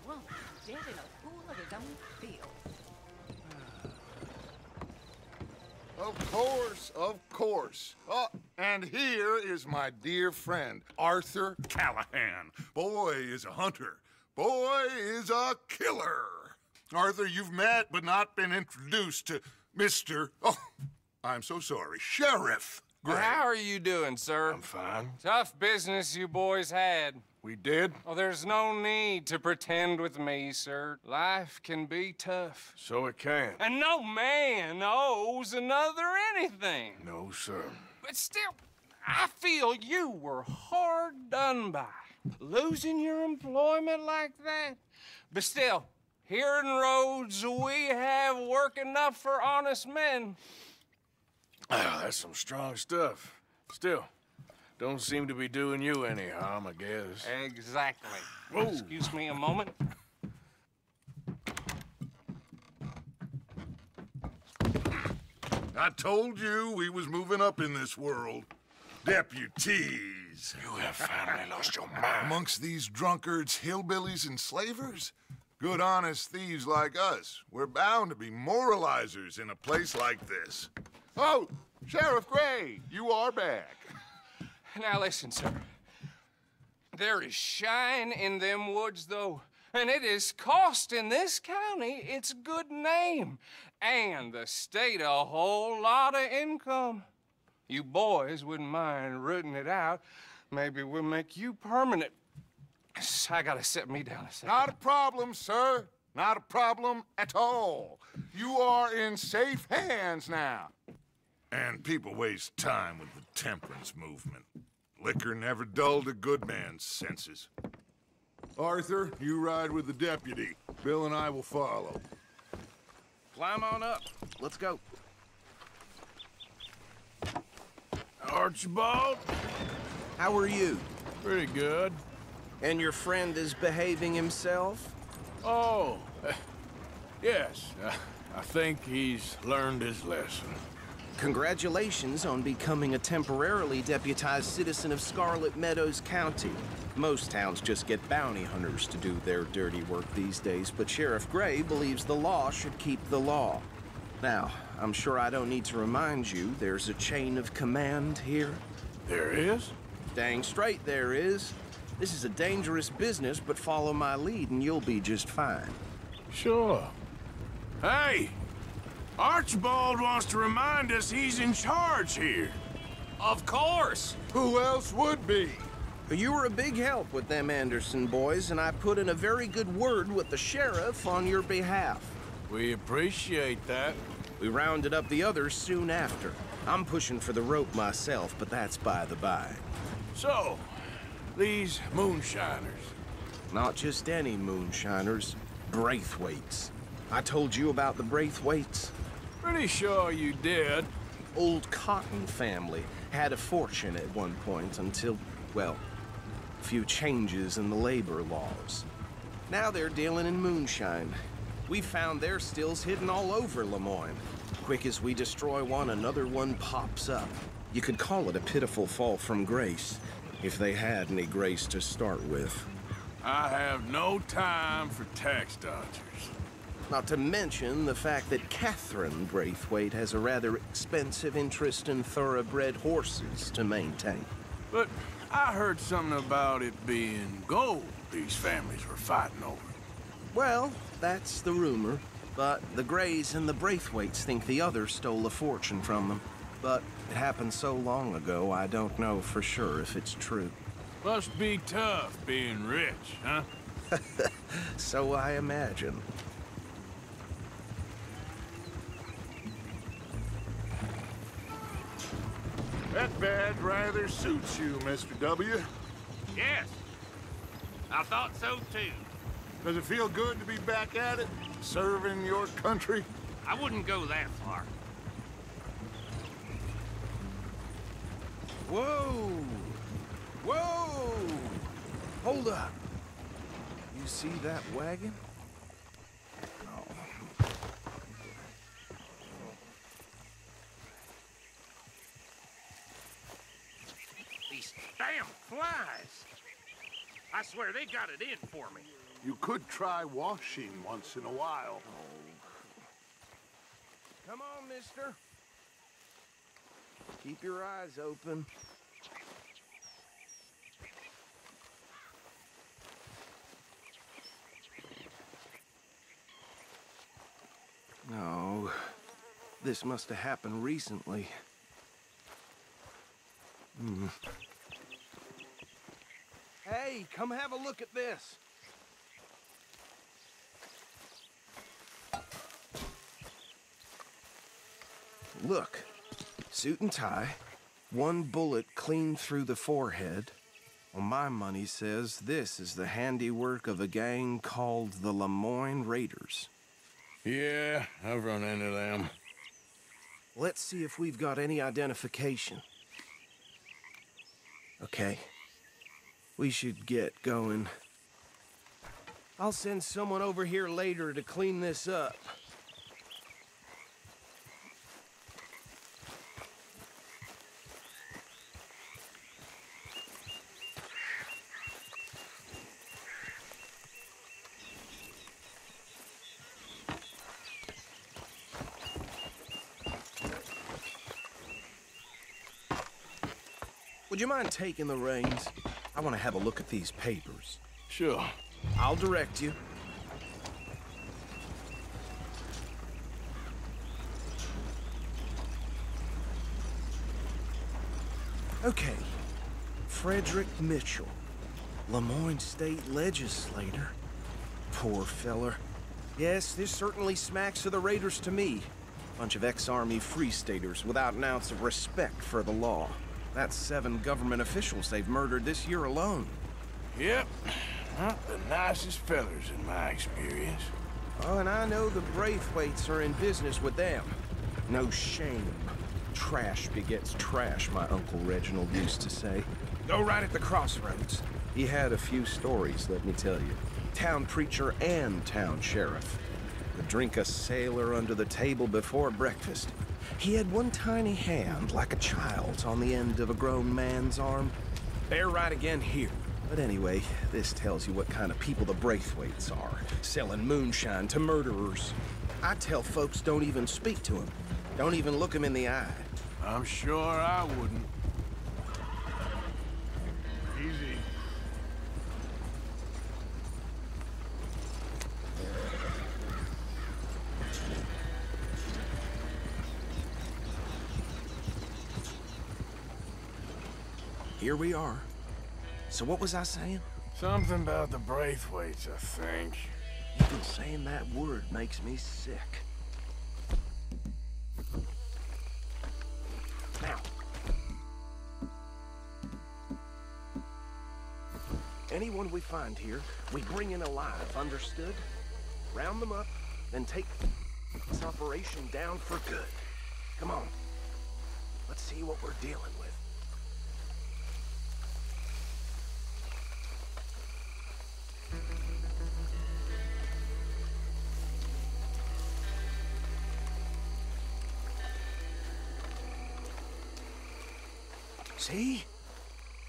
drunk, dead in a pool of his own filth. Of course, of course. Oh, and here is my dear friend, Arthur Callahan. Boy is a hunter. Boy is a killer. Arthur, you've met but not been introduced to Mr. Oh, I'm so sorry, Sheriff Gray. How are you doing, sir? I'm fine. Tough business you boys had. We did? Oh, there's no need to pretend with me, sir. Life can be tough. So it can. And no man owes another anything. No, sir. But still, I feel you were hard done by. Losing your employment like that. But still, here in Rhodes, we have work enough for honest men. Oh, that's some strong stuff. Still, don't seem to be doing you any harm, I guess. Exactly. Whoa. Excuse me a moment. I told you we was moving up in this world. Deputies. You have finally lost your mind. Amongst these drunkards, hillbillies, and slavers? Good honest thieves like us. We're bound to be moralizers in a place like this. Oh, Sheriff Gray, you are back. Now listen, sir. There is shine in them woods, though, and it is costing this county its good name and the state a whole lot of income. You boys wouldn't mind rooting it out. Maybe we'll make you permanent. I gotta sit me down a second. Not a problem, sir. Not a problem at all. You are in safe hands now. And people waste time with the temperance movement. Liquor never dulled a good man's senses. Arthur, you ride with the deputy. Bill and I will follow. Climb on up. Let's go. Archibald? How are you? Pretty good. And your friend is behaving himself? Oh, yes. I think he's learned his lesson. Congratulations on becoming a temporarily deputized citizen of Scarlet Meadows County. Most towns just get bounty hunters to do their dirty work these days, but Sheriff Gray believes the law should keep the law. Now, I'm sure I don't need to remind you there's a chain of command here. There is? Dang straight there is. This is a dangerous business, but follow my lead and you'll be just fine. Sure. Hey! Archibald wants to remind us he's in charge here. Of course. Who else would be? You were a big help with them Anderson boys, and I put in a very good word with the sheriff on your behalf. We appreciate that. We rounded up the others soon after. I'm pushing for the rope myself, but that's by the by. So, these moonshiners. Not just any moonshiners, Braithwaites. I told you about the Braithwaites? Pretty sure you did. Old Cotton family had a fortune at one point until, well, a few changes in the labor laws. Now they're dealing in moonshine. We found their stills hidden all over Lemoyne. Quick as we destroy one, another one pops up. You could call it a pitiful fall from grace, if they had any grace to start with. I have no time for tax dodgers. Not to mention the fact that Catherine Braithwaite has a rather expensive interest in thoroughbred horses to maintain. But I heard something about it being gold these families were fighting over. Well, that's the rumor. But the Grays and the Braithwaites think the other stole a fortune from them. But it happened so long ago, I don't know for sure if it's true. Must be tough being rich, huh? So I imagine. That badge rather suits you, Mr. W. Yes, I thought so too. Does it feel good to be back at it, serving your country? I wouldn't go that far. Whoa! Whoa! Hold up. You see that wagon? Oh. These damn flies. I swear they got it in for me. You could try washing once in a while. Come on, mister. Keep your eyes open. No, this must have happened recently. Hey, come have a look at this. Look, suit and tie, one bullet clean through the forehead. Well, my money says this is the handiwork of a gang called the Lemoyne Raiders. Yeah, I've run into them. Let's see if we've got any identification. Okay. We should get going. I'll send someone over here later to clean this up. Would you mind taking the reins? I want to have a look at these papers. Sure. I'll direct you. Okay. Frederick Mitchell, Lemoyne State Legislator. Poor feller. Yes, this certainly smacks of the Raiders to me. Bunch of ex-Army Free Staters without an ounce of respect for the law. That's 7 government officials they've murdered this year alone. Yep. Not the nicest fellers in my experience. Oh, and I know the Braithwaites are in business with them. No shame. Trash begets trash, my Uncle Reginald used to say. Go right at the crossroads. He had a few stories, let me tell you. Town preacher and town sheriff. Would drink a sailor under the table before breakfast. He had one tiny hand, like a child's, on the end of a grown man's arm. Bear right again here. But anyway, this tells you what kind of people the Braithwaites are, selling moonshine to murderers. I tell folks don't even speak to them. Don't even look them in the eye. I'm sure I wouldn't. Easy. Here we are. So what was I saying? Something about the Braithwaites, I think. Even saying that word makes me sick. Now. Anyone we find here, we bring in alive, understood? Round them up, then take this operation down for good. Come on. Let's see what we're dealing with. See?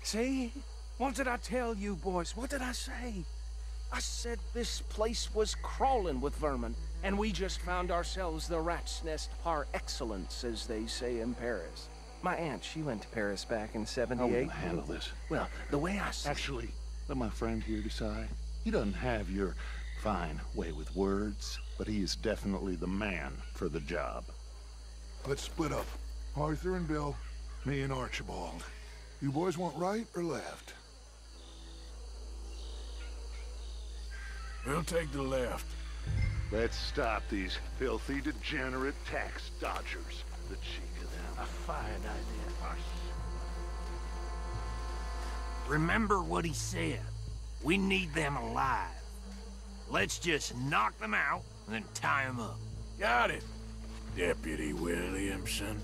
See? What did I tell you, boys? What did I say? I said this place was crawling with vermin, and we just found ourselves the rat's nest par excellence, as they say in Paris. My aunt, she went to Paris back in '78. I won't handle this. Well, the way I see... Actually, let my friend here decide. He doesn't have your fine way with words, but he is definitely the man for the job. Let's split up. Arthur and Bill, me and Archibald. You boys want right or left? We'll take the left. Let's stop these filthy, degenerate tax dodgers. The cheek of them. A fine idea. Remember what he said. We need them alive. Let's just knock them out and then tie them up. Got it, Deputy Williamson.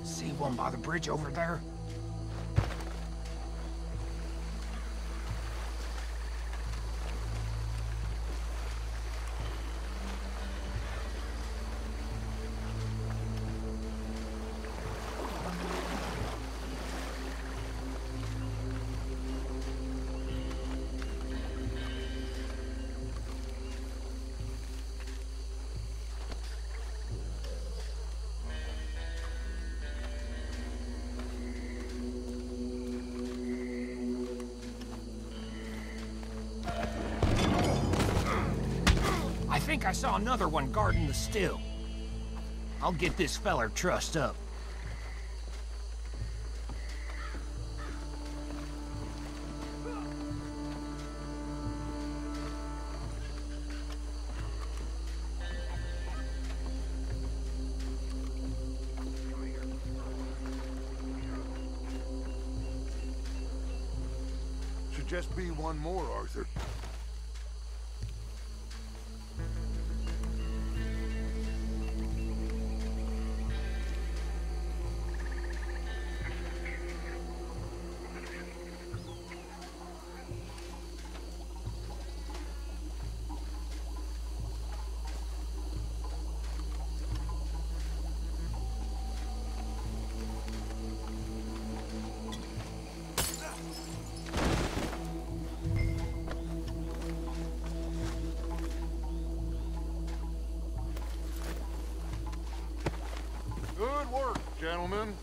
See one by the bridge over there? think I saw another one guarding the still. I'll get this feller trussed up. Should just be one more, Arthur. Good work, gentlemen.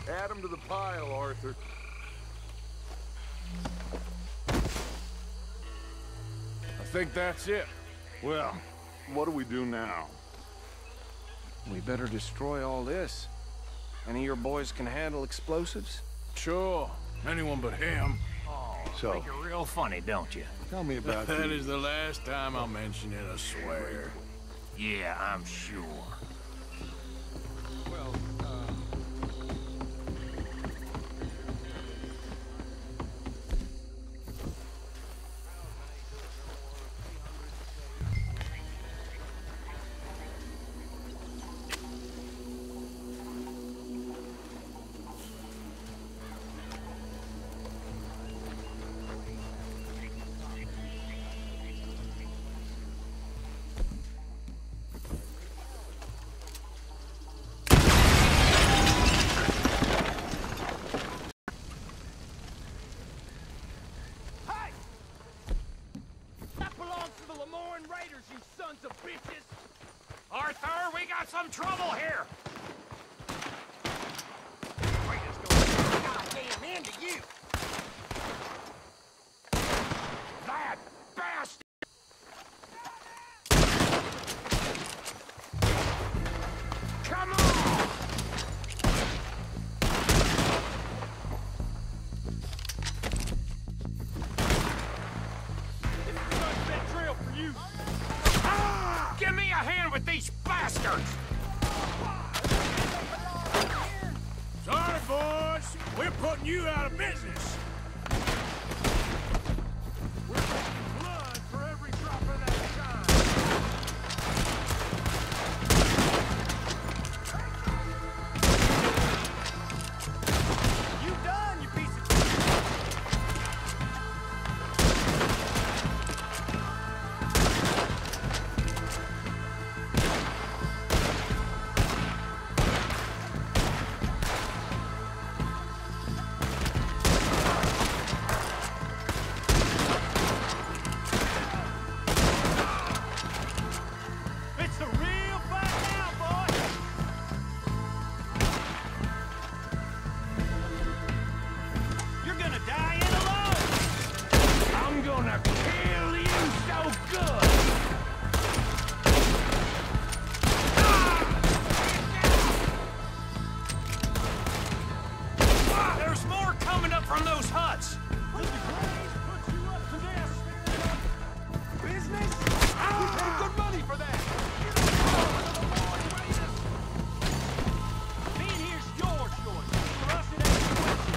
Add them to the pile, Arthur. I think that's it. Well, what do we do now? We better destroy all this. Any of your boys can handle explosives? Sure. Anyone but him. Oh, So- make it real funny, don't you? Tell me about That you. is the last time I'll mention it, I swear. Yeah, I'm sure. Well, Arthur, we got some trouble here! We're just gonna goddamn into you! That bastard! Come on! It's a sunset trail for you! Give me a hand with these bastards! Sorry, boys. We're putting you out of business. We're taking blood for every drop of that shine! You done, you piece of... It's a real fight now, boy! You're gonna die in alone! I'm gonna kill you so good! There's more coming up from those huts! Will the Grays put you up to this? Business? We paid good money for that! Being here's yours. For us, it ain't a question.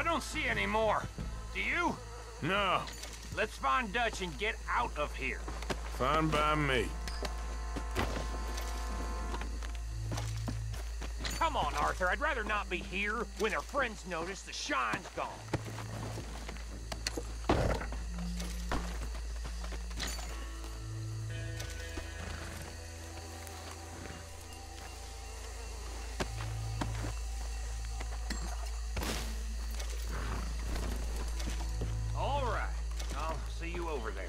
don't see any more. Do you? No, Let's find Dutch and get out of here. fine by me. Come on, Arthur. I'd rather not be here when our friends notice the shine's gone. All right. I'll see you over there.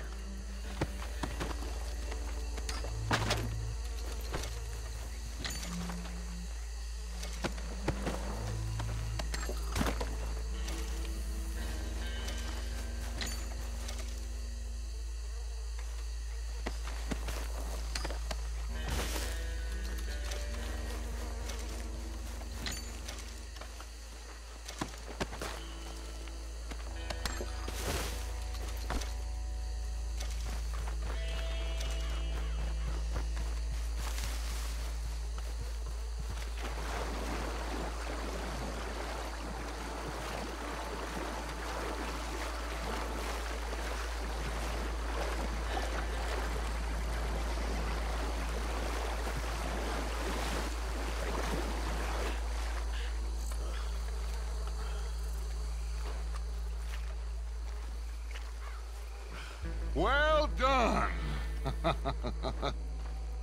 Well done.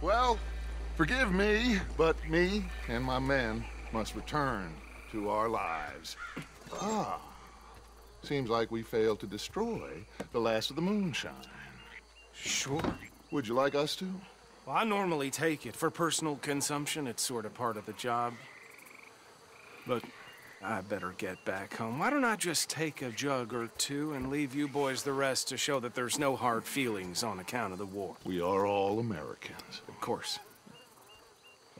Well, forgive me, but me and my men must return to our lives. Ah, seems like we failed to destroy the last of the moonshine. Sure. Would you like us to? Well, I normally take it. For personal consumption, it's sort of part of the job. But I better get back home. Why don't I just take a jug or two and leave you boys the rest to show that there's no hard feelings on account of the war? We are all Americans. Of course.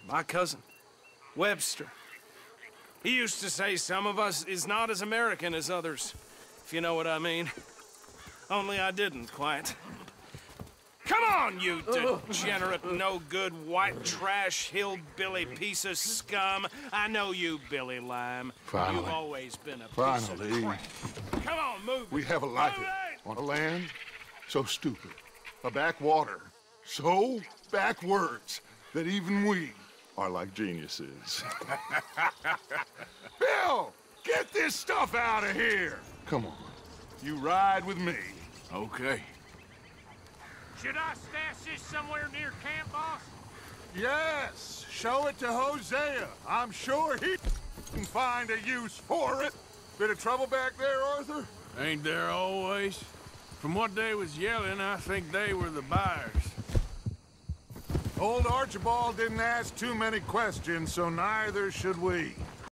My cousin, Webster, he used to say some of us is not as American as others, if you know what I mean. Only I didn't quite. Come on, you degenerate, no-good, white trash, hillbilly piece of scum. I know you, Billy Lime. Finally. You've always been a piece Finally. of crap. Come on, move We it. have a life Move it. on a land so stupid, a backwater so backwards that even we are like geniuses. Bill, get this stuff out of here. Come on, you ride with me. Okay. Should I stash this somewhere near camp, boss? Yes, show it to Hosea. I'm sure he can find a use for it. Bit of trouble back there, Arthur? Ain't there always? From what they was yelling, I think they were the buyers. Old Archibald didn't ask too many questions, so neither should we.